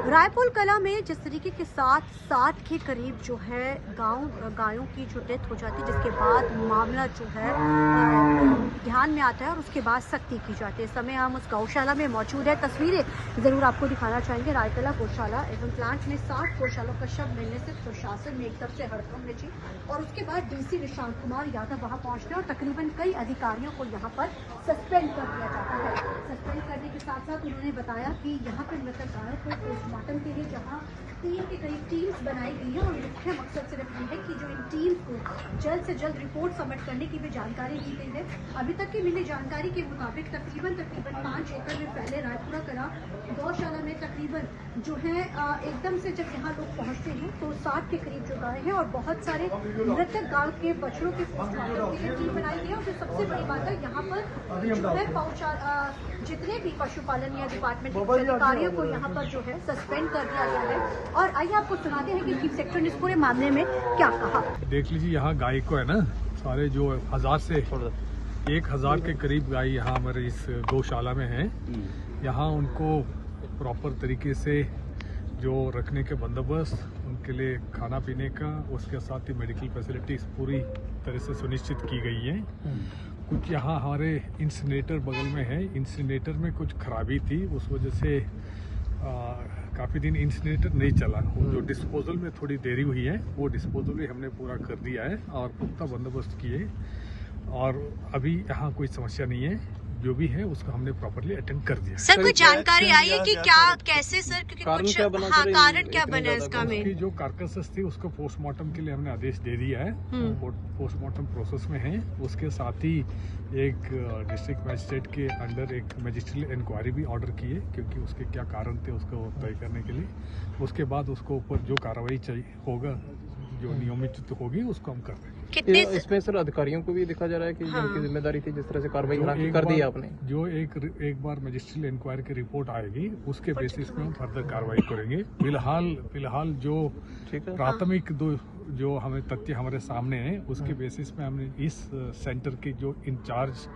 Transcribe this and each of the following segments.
रायपुर कला में जिस तरीके के साथ 60 के करीब जो है गायों की जो डेथ हो जाती है, जिसके बाद मामला जो है ध्यान में आता है और उसके बाद सख्ती की जाती है। इस समय हम उस गौशाला में मौजूद है, तस्वीरें ज़रूर आपको दिखाना चाहेंगे। रायकला गौशाला एवं प्लांट में 60 गौशालों का शव मिलने से प्रशासन में एक तरफ से हड़कंप मची और उसके बाद डीसी निशांत कुमार यादव वहां पहुंचते हैं और तकरीबन कई अधिकारियों को यहाँ पर सस्पेंड कर दिया जाता है। सस्पेंड करने के साथ साथ उन्होंने बताया कि यहाँ पर मृतक गायों को पोस्टमार्टम के लिए जहाँ 3 के करीब टीम्स बनाई गई है और मुख्य मकसद सिर्फ ये है कि जो इन टीम्स को जल्द से जल्द रिपोर्ट सबमिट करने की भी जानकारी दी गई है। अभी तक की मिली जानकारी के मुताबिक तकरीबन 5 एकड़ में फैले रायपुरा कला गौशाला में तकरीबन जो है एकदम से जब यहाँ लोग पहुँचते हैं तो 60 के करीब जो गाय हैं और बहुत सारे मृतक गायों के बछड़ों के पोस्टमार्टम के लिए टीम बनाई गई है। और जो सबसे बड़ी बात है, यहाँ पर जो है जितने भी पशुपालन या डिपार्टमेंट के अधिकारियों को यहाँ पर जो है सस्पेंड कर दिया गया है। और आइए आपको सुनाते हैं कि चीफ सेक्रेटरी ने इस पूरे मामले में क्या कहा। देख लीजिए, यहाँ गाय को है ना, सारे जो 1000 से 1000 के करीब गाय यहाँ हमारे इस गौशाला में है। यहाँ उनको प्रॉपर तरीके से जो रखने के बंदोबस्त, उनके लिए खाना पीने का, उसके साथ ही मेडिकल फैसिलिटीज पूरी तरह से सुनिश्चित की गई है। कुछ यहाँ हमारे इंसिनेटर बगल में है, इंसिनेटर में कुछ खराबी थी, उस वजह से काफ़ी दिन इंसिनेटर नहीं चला। जो डिस्पोजल में थोड़ी देरी हुई है, वो डिस्पोजल भी हमने पूरा कर दिया है और पुख्ता बंदोबस्त किए और अभी यहाँ कोई समस्या नहीं है। जो भी है उसको हमने प्रॉपर्ली अटेंड कर दिया। सर, कुछ जानकारी आई है कि क्या कैसे सर, क्योंकि कुछ कारण क्या बना इसका में? जो कार्कसेस थी उसको पोस्टमार्टम के लिए हमने आदेश दे दिया है, पोस्टमार्टम प्रोसेस में है। उसके साथ ही एक डिस्ट्रिक्ट मजिस्ट्रेट के अंडर एक मजिस्ट्रियल इंक्वायरी भी ऑर्डर की है, क्योंकि उसके क्या कारण थे उसको तय करने के लिए। उसके बाद उसको ऊपर जो कार्रवाई चाहिए होगा, जो नियमित होगी, उसको हम कर देंगे। कितने इसमें सर अधिकारियों को भी देखा जा रहा है कि जिनकी जिम्मेदारी थी, जिस तरह से कार्रवाई कर दी आपने? जो एक बार मजिस्ट्रियल इंक्वायरी की रिपोर्ट आएगी, उसके बेसिस पे हम फर्दर कार्रवाई करेंगे। फिलहाल जो प्राथमिक जो हमें तथ्य हमारे सामने है, उसके बेसिस पे हमने इस सेंटर के जो इंचार्ज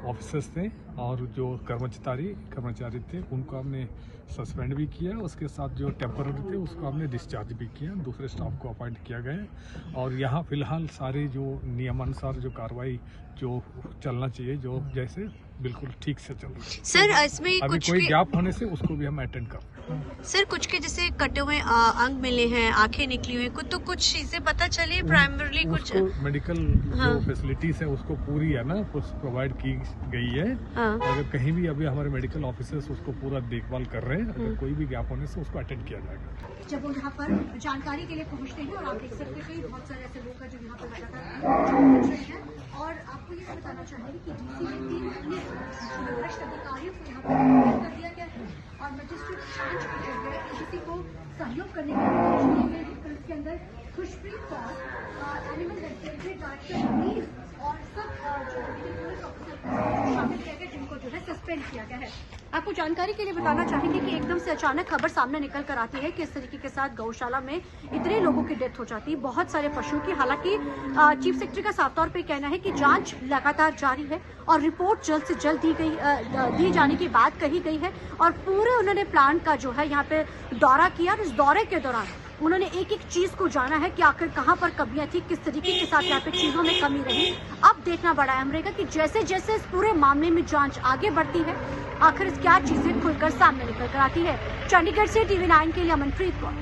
ऑफिसर्स थे और जो कर्मचारी थे, उनको हमने सस्पेंड भी किया। उसके साथ जो टेम्पररी थे उसको हमने डिस्चार्ज भी किया, दूसरे स्टाफ को अपॉइंट किया गया। और यहाँ फिलहाल सारी जो नियमानुसार जो कार्रवाई जो चलना चाहिए, जो जैसे बिल्कुल ठीक से चल रही है। सर, इसमें अभी कुछ कोई गैप होने से उसको भी हम अटेंड कर। सर, कुछ के जैसे कटे हुए अंग मिले हैं, आंखें निकली हुई, तो कुछ चीजें पता चली प्राइमरली कुछ मेडिकल जो फैसिलिटीज है उसको पूरी है ना प्रोवाइड की गई है। अगर कहीं भी अभी हमारे मेडिकल ऑफिसर्स उसको पूरा देखभाल कर रहे हैं, अगर कोई भी गैप होने से उसको अटेंड किया जाएगा। जब वो यहाँ पर जानकारी के लिए पहुँचते हैं और आप देख सकते हैं बहुत सारे ऐसे लोग हैं जो यहाँ पर लगातार और आपको ये बताना चाहेंगे कि डीसी ने 3 अन्य वरिष्ठ अधिकारियों को यहाँ पर कर दिया गया है और मजिस्ट्रेट जांच की जो है एजेंसी को सहयोग करने के निर्देश दिए गए हैं। इसके अंदर Khushpreet Kaur, animal welfare director और सब जो पुलिस ऑफिसर शामिल किए गए, जिनको जो है सस्पेंड किया गया है। आपको जानकारी के लिए बताना चाहेंगे कि एकदम से अचानक खबर सामने निकल कर आती है कि इस तरीके के साथ गौशाला में इतने लोगों की डेथ हो जाती है, बहुत सारे पशुओं की। हालांकि चीफ सेक्रेटरी का साफ तौर पे कहना है कि जांच लगातार जारी है और रिपोर्ट जल्द से जल्द दी जाने की बात कही गई है। और पूरे उन्होंने प्लांट का जो है यहाँ पे दौरा किया और इस दौरे के दौरान उन्होंने एक एक चीज को जाना है कि आखिर कहां पर कमियां थी, किस तरीके के साथ यहाँ पे चीजों में कमी रही। अब देखना बड़ा अहम रहेगा कि जैसे जैसे इस पूरे मामले में जांच आगे बढ़ती है, आखिर क्या चीजें खुलकर सामने निकल कर आती है। चंडीगढ़ से TV9 के लिए अमनप्रीत कौर।